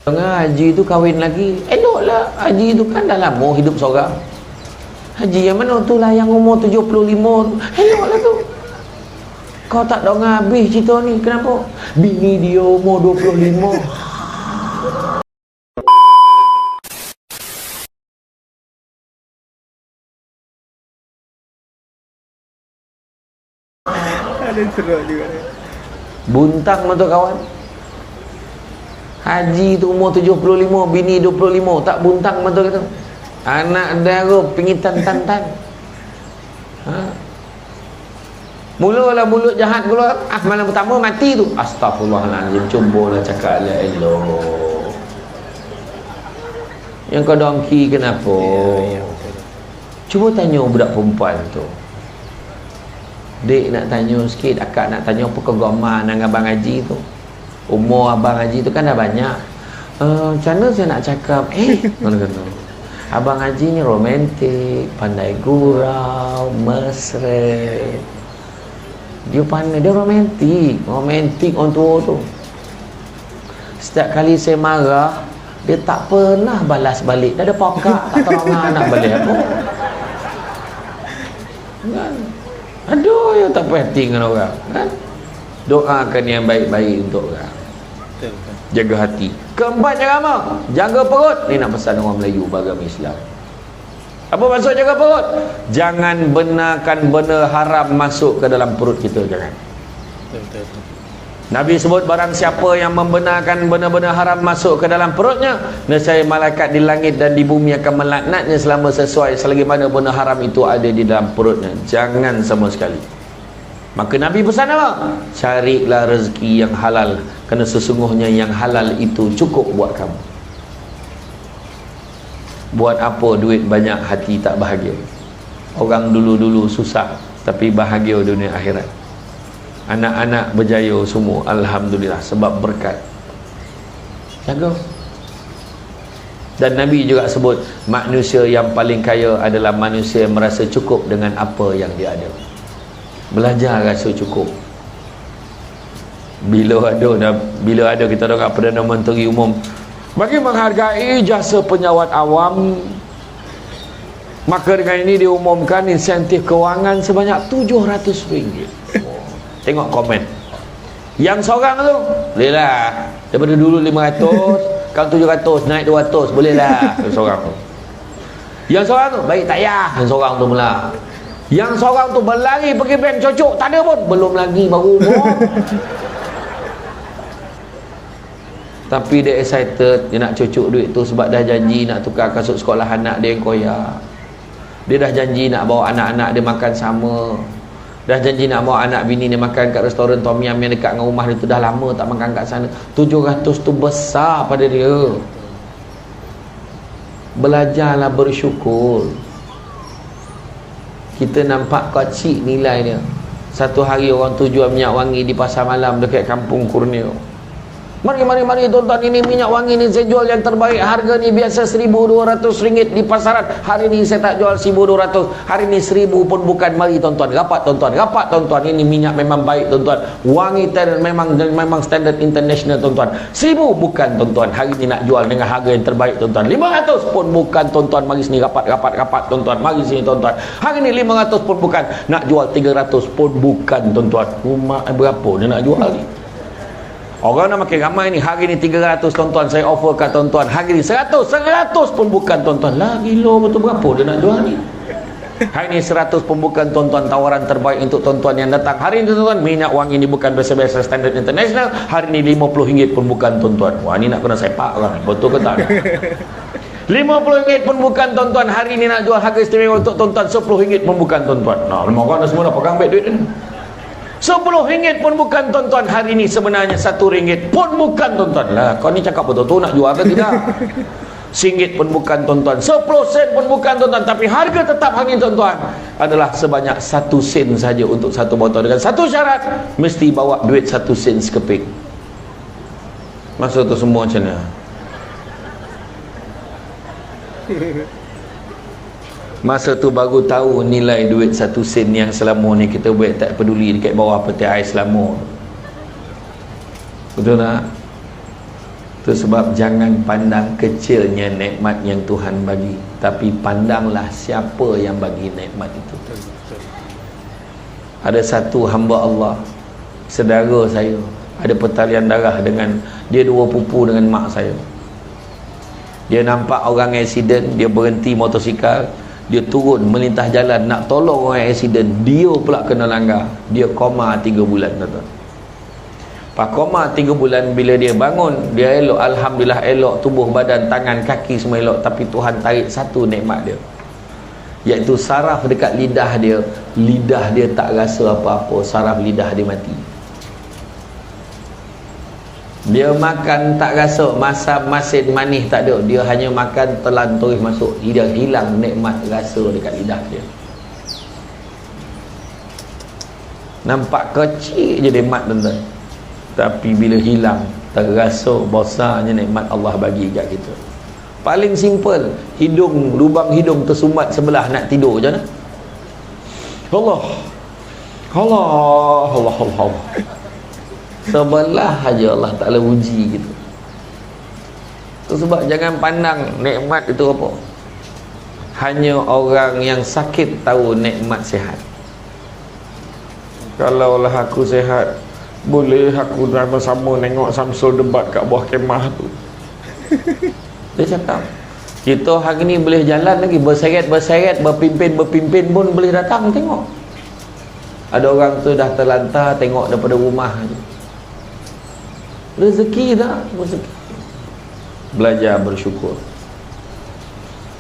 Haji tu kahwin lagi, eloklah. Haji tu kan dah lama hidup seorang. Haji yang mana tu lah yang umur 75 tu, eloklah tu. Kau tak dengar habis cerita ni, kenapa? Bini dia umur 25. Ada teruk juga. Buntang betul kawan. Haji tu umur 75, bini 25, tak buntang betul kata. Anak dara pingitan tantan. Mulalah mulut jahat keluar. Malam pertama mati tu. Astagfirullahaladzim. Cubalah cakap la elok. Yang kau dongki kenapa? Cuba tanya budak perempuan tu. Dek nak tanya sikit, akak nak tanya apa kegoman dengan Abang Haji tu. Umur Abang Haji tu kan dah banyak. Macam mana saya nak cakap? Kata-kata. Abang Haji ni romantik, pandai gurau, mesra. Dia pandai, dia romantik. Romantik orang tua tu. Setiap kali saya marah, dia tak pernah balas balik. Dah ada pakak, tak tahu anak balik apa. Kan? Aduh, ya tak perhati dengan orang. Kan? Doakan yang baik-baik untuk orang. Betul. Jaga hati. Keempat, jaga apa? Jaga perut. Ni nak pesan orang Melayu beragama Islam. Apa maksud jaga perut? Jangan benarkan benda haram masuk ke dalam perut kita. Jangan. Betul. Nabi sebut barang siapa yang membenarkan benda-benda haram masuk ke dalam perutnya, nescaya malaikat di langit dan di bumi akan melaknatnya selama sesuai selagi mana benda haram itu ada di dalam perutnya. Jangan sama sekali. Maka Nabi pesan apa? Carilah rezeki yang halal, kerana sesungguhnya yang halal itu cukup buat kamu. Buat apa duit banyak hati tak bahagia? Orang dulu-dulu susah tapi bahagia dunia akhirat. Anak-anak berjaya semua, alhamdulillah, sebab berkat. Jaga. Dan Nabi juga sebut manusia yang paling kaya adalah manusia yang merasa cukup dengan apa yang dia ada. Belajar rasa cukup. Bila ada kita dengar Perdana Menteri Umum bagi menghargai jasa penyawat awam, maka dengan ini diumumkan insentif kewangan sebanyak RM700. Tengok komen. Yang seorang tu boleh lah, daripada dulu 500 kalau 700 naik 200 boleh lah. Seorang tu. Yang seorang tu baik tak payah. Yang seorang tu pula. Yang seorang tu berlari pergi bank cocok, tak ada pun, belum lagi baru umur. Tapi dia excited, dia nak cucuk duit tu sebab dah janji nak tukar kasut sekolah anak dia yang koyak. Dia dah janji nak bawa anak-anak dia makan sama. Dah janji nak bawa anak bini dia makan kat restoran Tom Yum yang dekat dengan rumah dia tu, dah lama tak makan kat sana. 700 tu besar pada dia. Belajarlah bersyukur. Kita nampak kecil nilai dia. Satu hari orang tu jual minyak wangi di pasar malam dekat kampung Kurnia. Mari tuan-tuan, ini minyak wangi ni saya jual yang terbaik. Harga ni biasa RM1,200 di pasaran. Hari ni saya tak jual RM1,200. Hari ni RM1,000 pun bukan. Mari tuan-tuan, rapat tuan-tuan. Ini minyak memang baik tuan-tuan. Wangi memang standard international tuan-tuan. RM1,000 bukan tuan-tuan. Hari ni nak jual dengan harga yang terbaik tuan-tuan. RM500 pun bukan tuan-tuan. Mari sini rapat tuan-tuan. Mari sini tuan-tuan. Hari ni RM500 pun bukan. Nak jual RM300 pun bukan tuan-tuan. Rumah berapa dia nak jual ni? Orang nak makin ramai ni. Hari ni 300 tuan-tuan, saya offer kat tuan-tuan. Hari ni 100 pun bukan tuan-tuan. Lah gila betul, berapa dia nak jual ni? Hari ni 100 pun bukan tuan-tuan. Tawaran terbaik untuk tuan-tuan yang datang. Hari ni tuan-tuan, minyak wangi ni bukan biasa-biasa standard international. Hari ni RM50 pun bukan tuan-tuan. Wah, ni nak kena sepak orang. Betul ke tak? RM50 pun bukan tuan-tuan. Hari ni nak jual harga istimewa untuk tuan-tuan. RM10 pun bukan tuan-tuan. Nah, orang dah semua dah pegang baik duit ni. RM10 pun bukan tuan-tuan. Hari ni sebenarnya RM1 pun bukan tuan-tuan. Lah kau ni cakap betul-betul nak jual ke tidak? RM1 pun bukan tuan-tuan. 10 sen pun bukan tuan-tuan. Tapi harga tetap hari ni tuan-tuan adalah sebanyak 1 sen saja untuk satu botol. Dengan satu syarat, mesti bawa duit 1 sen sekeping. Maksud tu semua macam mana? Masa tu baru tahu nilai duit 1 sen yang selama ni kita buat tak peduli dekat bawah peti ais selama. Betul tak? Itu sebab jangan pandang kecilnya nikmat yang Tuhan bagi, tapi pandanglah siapa yang bagi nikmat itu. Ada satu hamba Allah, saudara saya, ada pertalian darah dengan dia, 2 pupu dengan mak saya. Dia nampak orang aksiden, dia berhenti motosikal, dia turun melintah jalan nak tolong orang aksiden, dia pula kena langgar. Dia koma 3 bulan, tuan-tuan. Pak koma 3 bulan, bila dia bangun, dia elok, alhamdulillah elok, tubuh badan, tangan, kaki semua elok, tapi Tuhan tarik satu nikmat dia, iaitu saraf dekat lidah dia. Lidah dia tak rasa apa-apa, saraf lidah dia mati. Dia makan tak rasa, masin manis tak ada, dia hanya makan telan terus masuk, dia hilang nikmat rasa dekat lidah dia. Nampak kecil je nikmat, tuan-tuan, tapi bila hilang terasa besarnya nikmat Allah bagi kat kita. Paling simple, hidung, lubang hidung tersumbat sebelah nak tidur je nah. Allah sebelah aja Allah Ta'ala uji gitu. Itu sebab jangan pandang nikmat itu apa. Hanya orang yang sakit tahu nikmat sihat. Kalaulah aku sihat, boleh aku sama-sama tengok Samsul debat kat bawah kemah tu. Dia cakap, kita hari ni boleh jalan lagi, berseret-berseret, berpimpin pun boleh datang tengok. Ada orang tu dah terlantar tengok daripada rumah je. Rezeki dah, rezeki. Belajar bersyukur.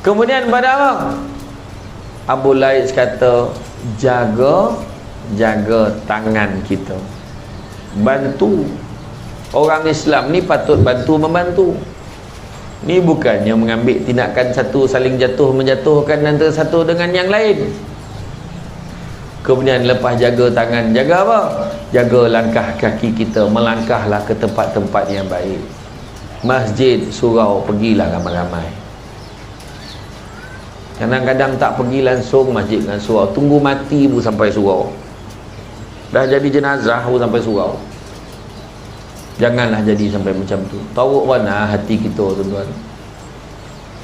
Kemudian pada apa? Abu Lais kata, jaga tangan kita. Bantu. Orang Islam ni patut bantu membantu. Ni bukannya mengambil tindakan satu saling menjatuhkan antara satu dengan yang lain. Kemudian lepas jaga tangan, jaga apa? Jaga langkah kaki kita, melangkahlah ke tempat-tempat yang baik. Masjid, surau, pergilah ramai-ramai. Kadang-kadang tak pergi langsung masjid dengan surau, tunggu mati pun sampai surau. Dah jadi jenazah pun sampai surau. Janganlah jadi sampai macam tu. Tahu mana hati kita, tuan-tuan.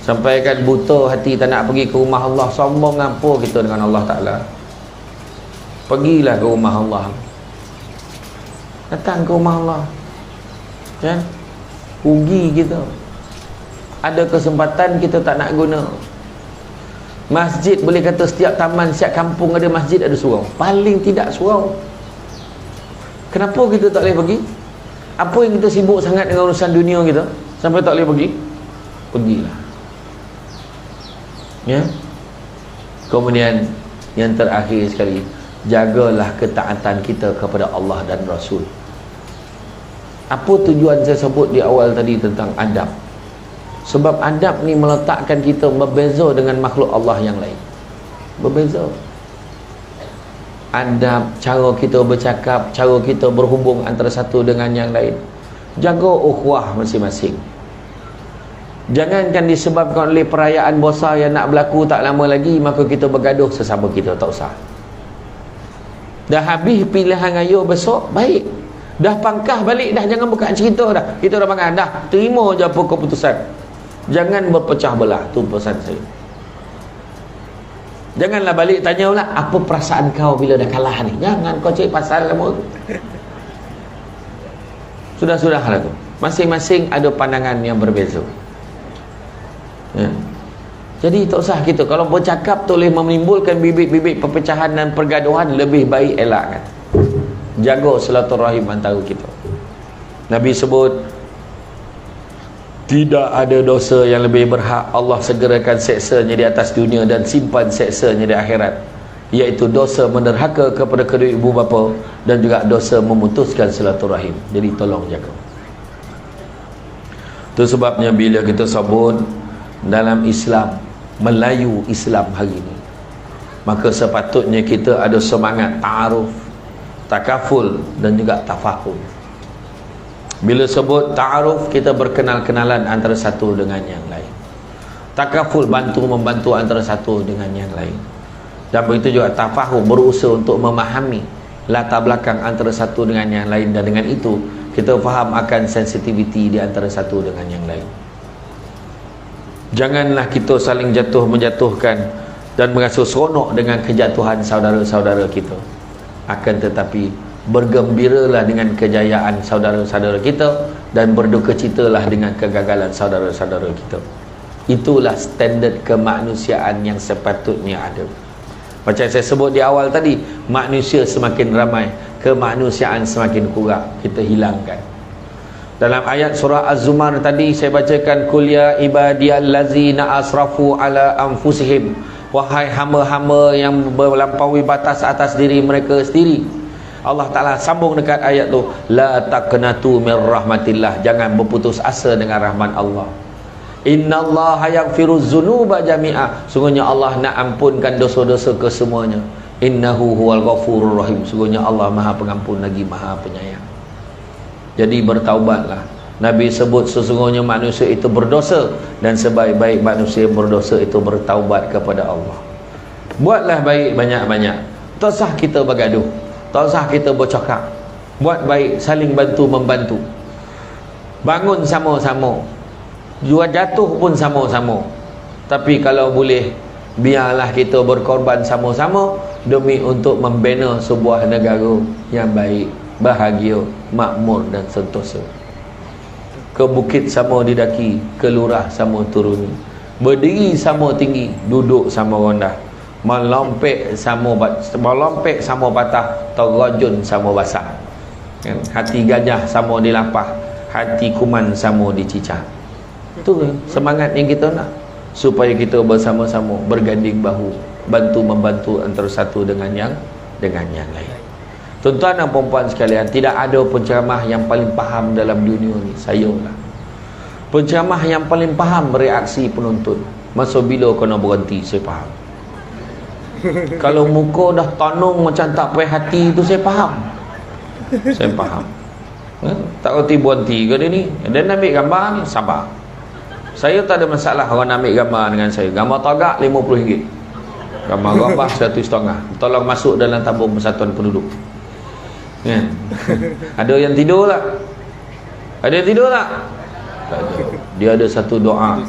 Sampai kan buta hati tak nak pergi ke rumah Allah. Sombong apa kita dengan Allah Ta'ala. Pergilah ke rumah Allah. Datang ke rumah Allah. Kan? Rugi kita. Ada kesempatan kita tak nak guna. Masjid, boleh kata setiap taman, setiap kampung ada masjid, ada surau. Paling tidak surau. Kenapa kita tak boleh pergi? Apa yang kita sibuk sangat dengan urusan dunia kita sampai tak boleh pergi? Pergilah. Ya. Kemudian yang terakhir sekali, jagalah ketaatan kita kepada Allah dan Rasul. Apa tujuan saya sebut di awal tadi tentang adab? Sebab adab ni meletakkan kita berbeza dengan makhluk Allah yang lain. Berbeza. Adab, cara kita bercakap, cara kita berhubung antara satu dengan yang lain. Jaga ukhuwah masing-masing. Jangankan disebabkan oleh perayaan besar yang nak berlaku tak lama lagi, maka kita bergaduh sesama kita, tak usah. Dah habis pilihan raya besok, baik. Dah pangkah balik dah, jangan buka cerita dah. Kita dah pangkah dah, terima je apa keputusan. Jangan berpecah belah, tu pesan saya. Janganlah balik tanya pula, apa perasaan kau bila dah kalah ni? Jangan kau cari pasal lama tu. Sudah-sudahlah tu. Masing-masing ada pandangan yang berbeza. Ya. Jadi tak usah kita, kalau bercakap tu boleh menimbulkan bibit-bibit perpecahan dan pergaduhan, lebih baik elakkan. Jaga silaturahim antara kita. Nabi sebut, tidak ada dosa yang lebih berhak Allah segerakan seksanya di atas dunia dan simpan seksanya di akhirat, iaitu dosa menderhaka kepada kedua ibu bapa dan juga dosa memutuskan silaturahim. Jadi tolong jaga. Itu sebabnya bila kita sebut dalam Islam, Melayu Islam hari ini, maka sepatutnya kita ada semangat ta'aruf, takaful dan juga tafahum. Bila sebut ta'aruf, kita berkenal-kenalan antara satu dengan yang lain. Takaful, bantu-membantu antara satu dengan yang lain. Dan begitu juga tafahum, berusaha untuk memahami latar belakang antara satu dengan yang lain. Dan dengan itu kita faham akan sensitiviti di antara satu dengan yang lain. Janganlah kita saling jatuh menjatuhkan dan merasa seronok dengan kejatuhan saudara-saudara kita. Akan tetapi bergembiralah dengan kejayaan saudara-saudara kita dan berdukacitalah dengan kegagalan saudara-saudara kita. Itulah standard kemanusiaan yang sepatutnya ada. Macam saya sebut di awal tadi, manusia semakin ramai, kemanusiaan semakin kurang, kita hilangkan. Dalam ayat surah Az-Zumar tadi saya bacakan, kul ya ibadiyallazina asrafu ala anfusihim, wahai hamba-hamba yang melampaui batas atas diri mereka sendiri. Allah Ta'ala sambung dekat ayat tu, la taqnatu mir rahmatillah, jangan berputus asa dengan rahmat Allah. Innallaha yaghfiruz dzunuba jami'a, sungguhnya Allah nak ampunkan dosa-dosa kesemuanya. Innahu huwal ghafurur rahim, sungguhnya Allah Maha Pengampun lagi Maha Penyayang. Jadi bertaubatlah. Nabi sebut sesungguhnya manusia itu berdosa, dan sebaik-baik manusia berdosa itu bertaubat kepada Allah. Buatlah baik banyak-banyak. Tak usah kita bergaduh, tak usah kita bercakap. Buat baik, saling bantu-membantu. Bangun sama-sama, juga jatuh pun sama-sama. Tapi kalau boleh, biarlah kita berkorban sama-sama demi untuk membina sebuah negara yang baik, bahagia, makmur dan sentosa. Ke bukit sama didaki, ke lurah sama turuni, berdiri sama tinggi, duduk sama rendah, melompek sama patah, terrajun sama basah. Hati gajah sama dilapah, hati kuman sama dicicah. Itu semangat yang kita nak, supaya kita bersama-sama berganding bahu, bantu-membantu antara satu dengan yang lain. Tuan-tuan dan puan-puan sekalian, tidak ada penceramah yang paling faham dalam dunia ni, saya lah. Penceramah yang paling faham reaksi penonton. Masa bila kena berhenti, saya faham. Kalau muka dah tanung macam tak puas hati tu, saya faham. Saya faham. Tak reti berhenti ke dia ni. Dia nak ambil gambar ni, sabar. Saya tak ada masalah orang nak ambil gambar dengan saya. Gambar tagak RM50. Gambar gambar RM150. Tolong masuk dalam tabung persatuan penduduk. Ya. Ada yang tidur tak? Ada yang tidur tak? Tak ada. Dia ada satu doa.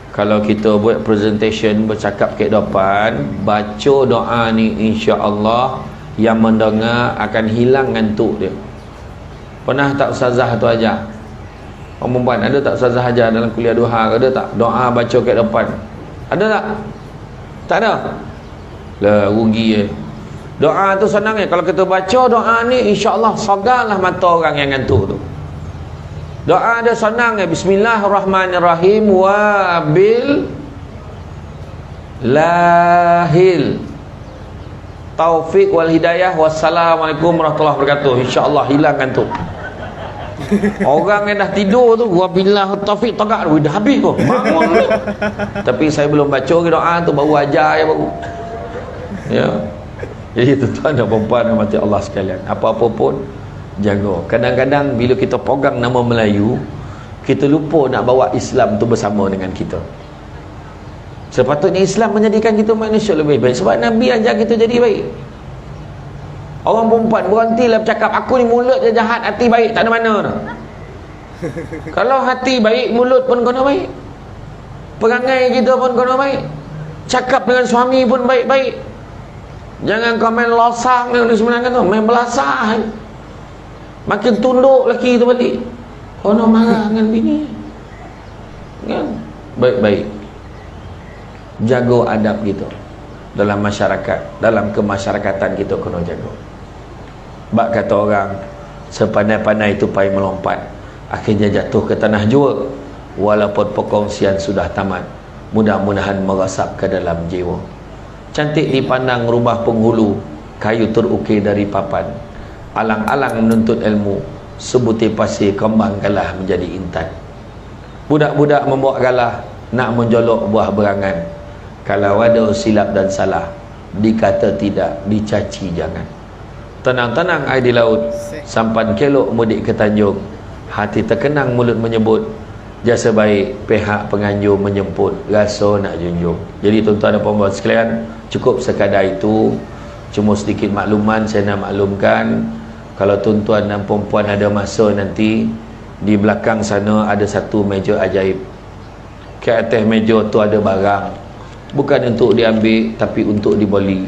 Kalau kita buat presentation, bercakap ke depan, baca doa ni, insya-Allah yang mendengar akan hilang ngantuk dia. Pernah tak ustazah tu ajar? Orang perempuan, ada tak ustazah ajar dalam kuliah duha? Ada tak? Doa baca ke depan. Ada tak? Tak ada? Lah, rugi doa tu senang kalau kita baca doa ni, insya-Allah sagarlah mata orang yang ngantuk tu. Doa dia senang Bismillahirrahmanirrahim, wa bil lahil taufik wal hidayah, wassalamualaikum warahmatullahi wabarakatuh. Insya-Allah hilang ngantuk. Orang yang dah tidur tu, wabillah taufik tagak dah habis tu, bangun tu. Tapi saya belum baca ke doa tu, baru ajar ya baru. Ya. Jadi tuan-tuan dan puan-puan yang mati Allah sekalian, apa-apa pun jaga. Kadang-kadang bila kita pegang nama Melayu, kita lupa nak bawa Islam tu bersama dengan kita. Sepatutnya Islam menjadikan kita manusia lebih baik, sebab Nabi ajar kita jadi baik. Orang perempuan berhentilah bercakap, aku ni mulut je jahat, hati baik tak ada mana dah. Kalau hati baik, mulut pun kena baik, perangai kita pun kena baik, cakap dengan suami pun baik-baik. Jangan kau main losang ni sebenarnya tu, main belasah. Makin tunduk lelaki tu balik. Oh nak marah dengan bini. Kan? Baik-baik. Jaga adab kita dalam masyarakat, dalam kemasyarakatan kita kena jaga. Bak kata orang, sepandai-pandai itu pai melompat, akhirnya jatuh ke tanah jua. Walaupun perkongsian sudah tamat, mudah-mudahan merasap ke dalam jiwa. Cantik dipandang rumah penghulu, kayu terukir dari papan. Alang-alang menuntut ilmu, sebutir pasir kembang galah menjadi intan. Budak-budak membawa galah, nak menjolok buah berangan. Kalau ada silap dan salah, dikata tidak, dicaci jangan. Tenang-tenang air di laut, sampan kelok mudik ke Tanjung. Hati terkenang mulut menyebut, jasa baik pihak penganjur menjemput, rasa nak junjung. Jadi tuan-tuan dan puan-puan sekalian, cukup sekadar itu. Cuma sedikit makluman saya nak maklumkan, Kalau tuan-tuan dan perempuan ada masa nanti, di belakang sana ada satu meja ajaib. Ke atas meja tu ada barang, bukan untuk diambil tapi untuk dibeli.